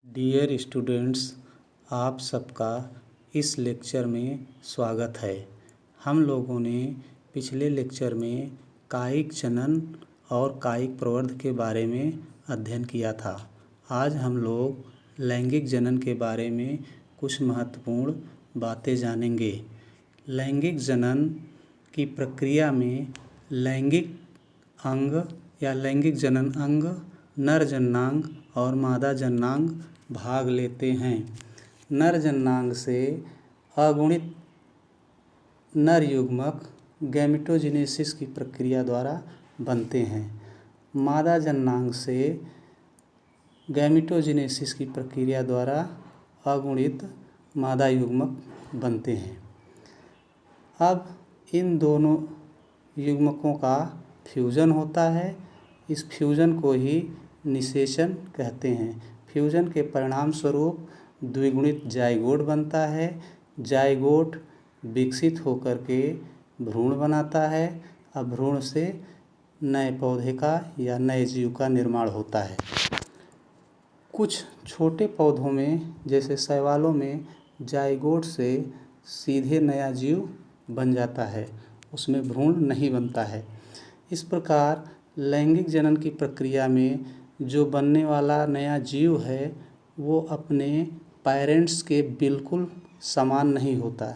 Dear students, आप सबका इस लेक्चर में स्वागत है। हम लोगों ने पिछले लेक्चर में कायिक जनन और कायिक प्रवर्ध के बारे में अध्ययन किया था। आज हम लोग लैंगिक जनन के बारे में कुछ महत्वपूर्ण बातें जानेंगे। लैंगिक जनन की प्रक्रिया में लैंगिक अंग या लैंगिक जनन अंग, नर जननांग और मादा जननांग भाग लेते हैं। नर जननांग से अगुणित नर युग्मक गैमेटोजेनेसिस की प्रक्रिया द्वारा बनते हैं। मादा जननांग से गैमेटोजेनेसिस की प्रक्रिया द्वारा अगुणित मादा युग्मक बनते हैं। अब इन दोनों युग्मकों का फ्यूजन होता है। इस फ्यूजन को ही निषेचन कहते हैं। फ्यूजन के परिणाम स्वरूप द्विगुणित जाइगोट बनता है। जाइगोट विकसित होकर के भ्रूण बनाता है। अब भ्रूण से नए पौधे का या नए जीव का निर्माण होता है। कुछ छोटे पौधों में जैसे शैवालों में जाइगोट से सीधे नया जीव बन जाता है, उसमें भ्रूण नहीं बनता है। इस प्रकार लैंगिक जनन की प्रक्रिया में जो बनने वाला नया जीव है वो अपने पेरेंट्स के बिल्कुल समान नहीं होता,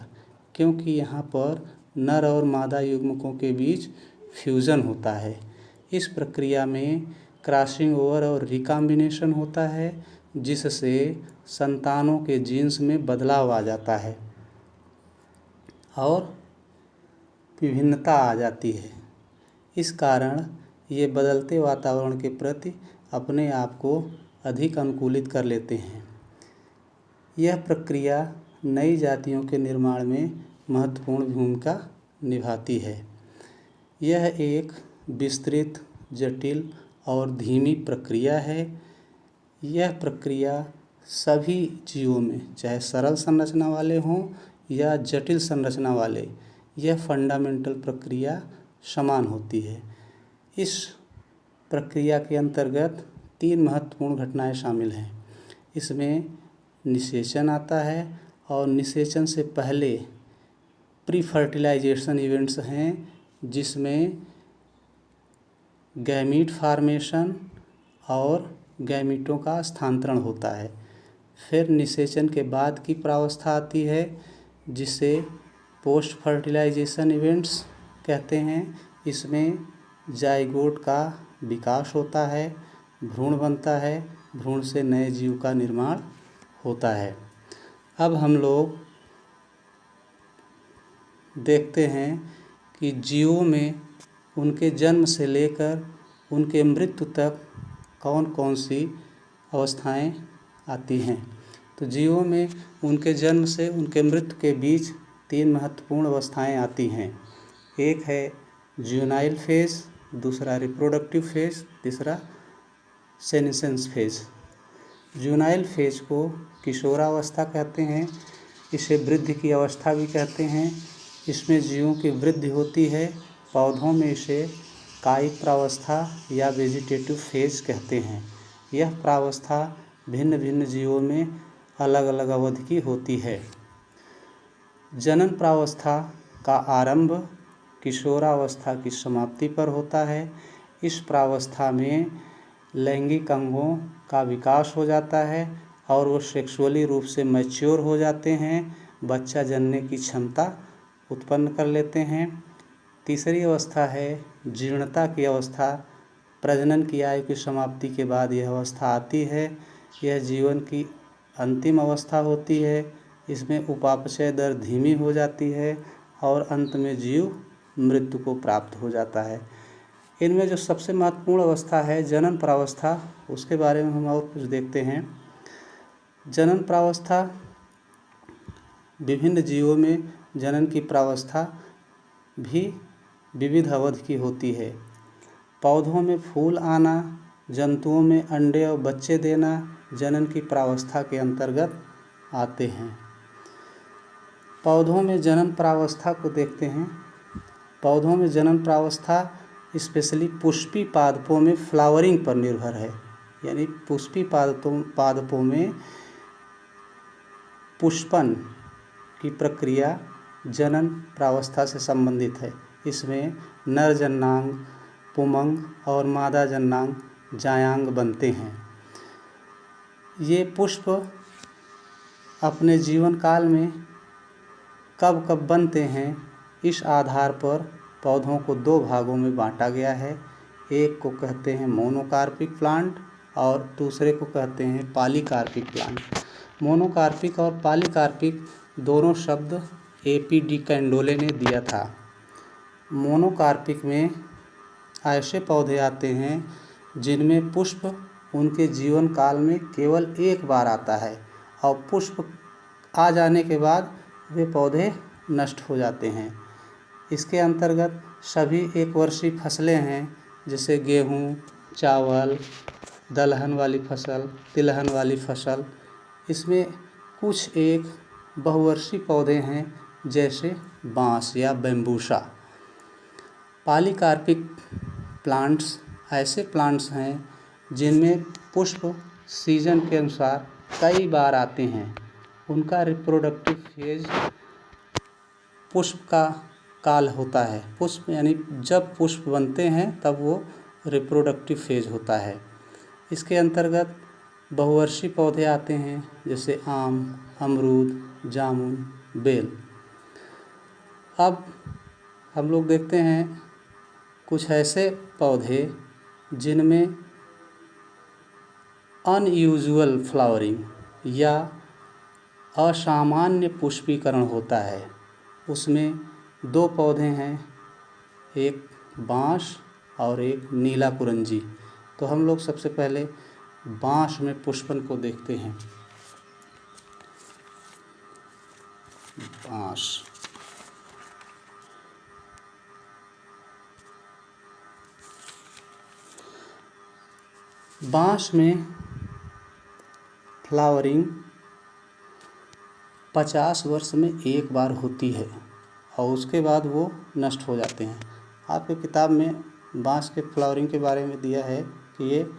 क्योंकि यहाँ पर नर और मादा युग्मकों के बीच फ्यूजन होता है। इस प्रक्रिया में क्रॉसिंग ओवर और रिकॉम्बिनेशन होता है, जिससे संतानों के जीन्स में बदलाव आ जाता है और विभिन्नता आ जाती है। इस कारण ये बदलते वातावरण के प्रति अपने आप को अधिक अनुकूलित कर लेते हैं। यह प्रक्रिया नई जातियों के निर्माण में महत्वपूर्ण भूमिका निभाती है। यह एक विस्तृत, जटिल और धीमी प्रक्रिया है। यह प्रक्रिया सभी जीवों में, चाहे सरल संरचना वाले हों या जटिल संरचना वाले, यह फंडामेंटल प्रक्रिया समान होती है। इस प्रक्रिया के अंतर्गत 3 महत्वपूर्ण घटनाएं शामिल हैं। इसमें निषेचन आता है और निषेचन से पहले प्री फर्टिलाइजेशन इवेंट्स हैं, जिसमें गैमीट फॉर्मेशन और गैमीटों का स्थानांतरण होता है। फिर निषेचन के बाद की प्रावस्था आती है, जिसे पोस्ट फर्टिलाइजेशन इवेंट्स कहते हैं। इसमें जाइगोट का विकास होता है, भ्रूण बनता है, भ्रूण से नए जीव का निर्माण होता है। अब हम लोग देखते हैं कि जीवों में उनके जन्म से लेकर उनके मृत्यु तक कौन कौन सी अवस्थाएं आती हैं। तो जीवों में उनके जन्म से उनके मृत्यु के बीच 3 महत्वपूर्ण अवस्थाएं आती हैं। एक है ज्यूनाइल फेज, दूसरा रिप्रोडक्टिव फेज, तीसरा सेनेसेंस फेज। ज्यूनाइल फेज को किशोरावस्था कहते हैं। इसे वृद्धि की अवस्था भी कहते हैं। इसमें जीवों की वृद्धि होती है। पौधों में इसे कायिक प्रावस्था या वेजिटेटिव फेज कहते हैं। यह प्रावस्था भिन्न भिन्न जीवों में अलग अलग अवधि की होती है। जनन प्रावस्था का आरंभ किशोरावस्था की समाप्ति पर होता है। इस प्रावस्था में लैंगिक अंगों का विकास हो जाता है और वो सेक्सुअली रूप से मैच्योर हो जाते हैं, बच्चा जनने की क्षमता उत्पन्न कर लेते हैं। तीसरी अवस्था है जीर्णता की अवस्था। प्रजनन की आयु की समाप्ति के बाद यह अवस्था आती है। यह जीवन की अंतिम अवस्था होती है। इसमें उपापचय दर धीमी हो जाती है और अंत में जीव मृत्यु को प्राप्त हो जाता है। इनमें जो सबसे महत्वपूर्ण अवस्था है जनन प्रावस्था, उसके बारे में हम और कुछ देखते हैं। जनन प्रावस्था, विभिन्न जीवों में जनन की प्रावस्था भी विविध अवधि की होती है। पौधों में फूल आना, जंतुओं में अंडे और बच्चे देना जनन की प्रावस्था के अंतर्गत आते हैं। पौधों में जनन प्रावस्था को देखते हैं। पौधों में जनन प्रावस्था स्पेशली पुष्पी पादपों में फ्लावरिंग पर निर्भर है। यानी पुष्पी पादपों में पुष्पन की प्रक्रिया जनन प्रावस्था से संबंधित है। इसमें नर जननांग पुमंग और मादा जननांग जायांग बनते हैं। ये पुष्प अपने जीवन काल में कब कब बनते हैं, इस आधार पर पौधों को दो भागों में बांटा गया है। एक को कहते हैं मोनोकार्पिक प्लांट और दूसरे को कहते हैं पॉलीकार्पिक प्लांट। मोनोकार्पिक और पॉलीकार्पिक दोनों शब्द AP डी कैंडोले ने दिया था। मोनोकार्पिक में ऐसे पौधे आते हैं जिनमें पुष्प उनके जीवन काल में केवल एक बार आता है और पुष्प आ जाने के बाद वे पौधे नष्ट हो जाते हैं। इसके अंतर्गत सभी एक वर्षीय फसलें हैं, जैसे गेहूँ, चावल, दलहन वाली फसल, तिलहन वाली फसल। इसमें कुछ एक बहुवर्षीय पौधे हैं, जैसे बांस या बैम्बूसा। पॉलीकार्पिक प्लांट्स ऐसे प्लांट्स हैं जिनमें पुष्प सीजन के अनुसार कई बार आते हैं। उनका रिप्रोडक्टिव फेज पुष्प का काल होता है। पुष्प यानी जब पुष्प बनते हैं तब वो रिप्रोडक्टिव फेज होता है। इसके अंतर्गत बहुवर्षीय पौधे आते हैं, जैसे आम, अमरूद, जामुन, बेल। अब हम लोग देखते हैं कुछ ऐसे पौधे जिनमें अनयूजुअल फ्लावरिंग या असामान्य पुष्पीकरण होता है। उसमें दो पौधे हैं, एक बांस और एक नीला कुरंजी। तो हम लोग सबसे पहले बांस में पुष्पन को देखते हैं। बांस में फ्लावरिंग 50 वर्ष में एक बार होती है और उसके बाद वो नष्ट हो जाते हैं। आपके किताब में बांस के फ्लावरिंग के बारे में दिया है कि ये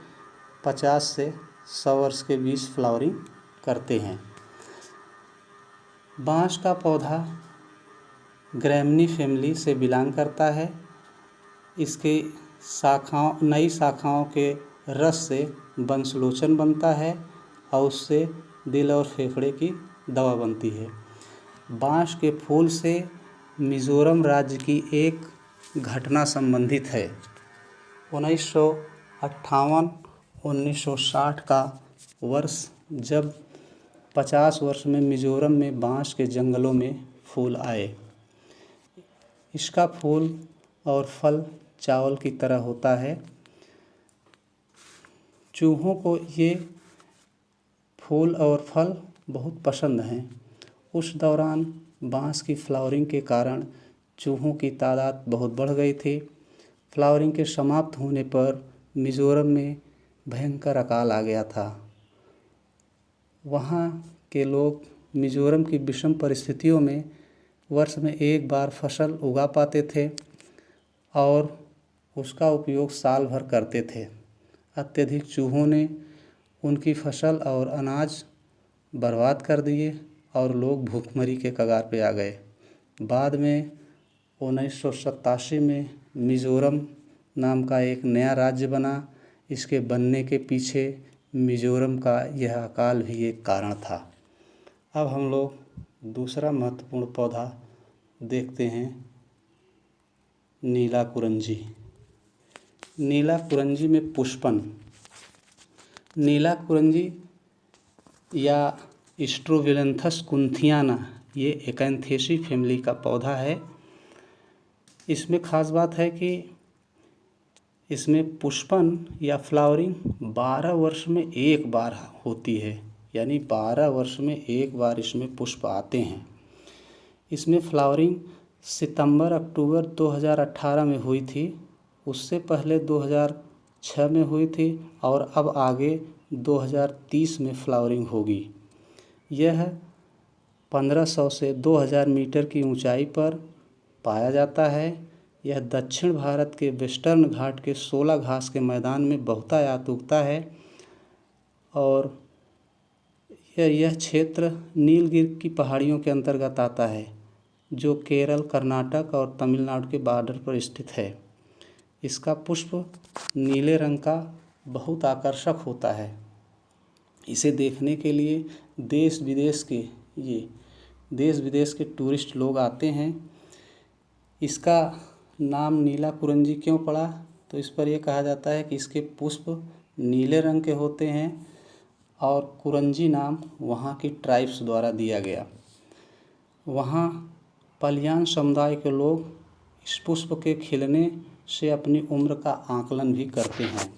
50 से 100 वर्ष के बीच फ्लावरिंग करते हैं। बांस का पौधा ग्रैमनी फैमिली से बिलोंग करता है। इसके नई शाखाओं के रस से वंशलोचन बनता है और उससे दिल और फेफड़े की दवा बनती है। बांस के फूल से मिजोरम राज्य की एक घटना संबंधित है। 1958-1960 का वर्ष, जब 50 वर्ष में मिजोरम में बांस के जंगलों में फूल आए। इसका फूल और फल चावल की तरह होता है। चूहों को ये फूल और फल बहुत पसंद हैं। उस दौरान बांस की फ्लावरिंग के कारण चूहों की तादाद बहुत बढ़ गई थी। फ्लावरिंग के समाप्त होने पर मिजोरम में भयंकर अकाल आ गया था। वहाँ के लोग मिजोरम की विषम परिस्थितियों में वर्ष में एक बार फसल उगा पाते थे और उसका उपयोग साल भर करते थे। अत्यधिक चूहों ने उनकी फसल और अनाज बर्बाद कर दिए और लोग भूखमरी के कगार पे आ गए। बाद में 1987 में मिजोरम नाम का एक नया राज्य बना। इसके बनने के पीछे मिजोरम का यह अकाल भी एक कारण था। अब हम लोग दूसरा महत्वपूर्ण पौधा देखते हैं, नीला कुरंजी। नीला कुरंजी में पुष्पन। नीला कुरंजी या स्ट्रोबिलैंथस कुंथियाना ये एकैंथेसी फैमिली का पौधा है। इसमें ख़ास बात है कि इसमें पुष्पन या फ्लावरिंग 12 वर्ष में एक बार होती है, यानी 12 वर्ष में एक बार इसमें पुष्प आते हैं। इसमें फ्लावरिंग सितंबर-अक्टूबर 2018 में हुई थी। उससे पहले 2006 में हुई थी और अब आगे 2030 में फ्लावरिंग होगी। यह 1500 से 2000 मीटर की ऊंचाई पर पाया जाता है। यह दक्षिण भारत के वेस्टर्न घाट के 16 घास के मैदान में बहुतायत उगता है। और यह क्षेत्र नीलगिरी की पहाड़ियों के अंतर्गत आता है, जो केरल, कर्नाटक और तमिलनाडु के बॉर्डर पर स्थित है। इसका पुष्प नीले रंग का बहुत आकर्षक होता है। इसे देखने के लिए देश विदेश के टूरिस्ट लोग आते हैं। इसका नाम नीला कुरंजी क्यों पड़ा, तो इस पर यह कहा जाता है कि इसके पुष्प नीले रंग के होते हैं और कुरंजी नाम वहाँ की ट्राइब्स द्वारा दिया गया। वहाँ पलियान समुदाय के लोग इस पुष्प के खिलने से अपनी उम्र का आकलन भी करते हैं।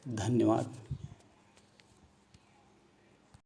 धन्यवाद।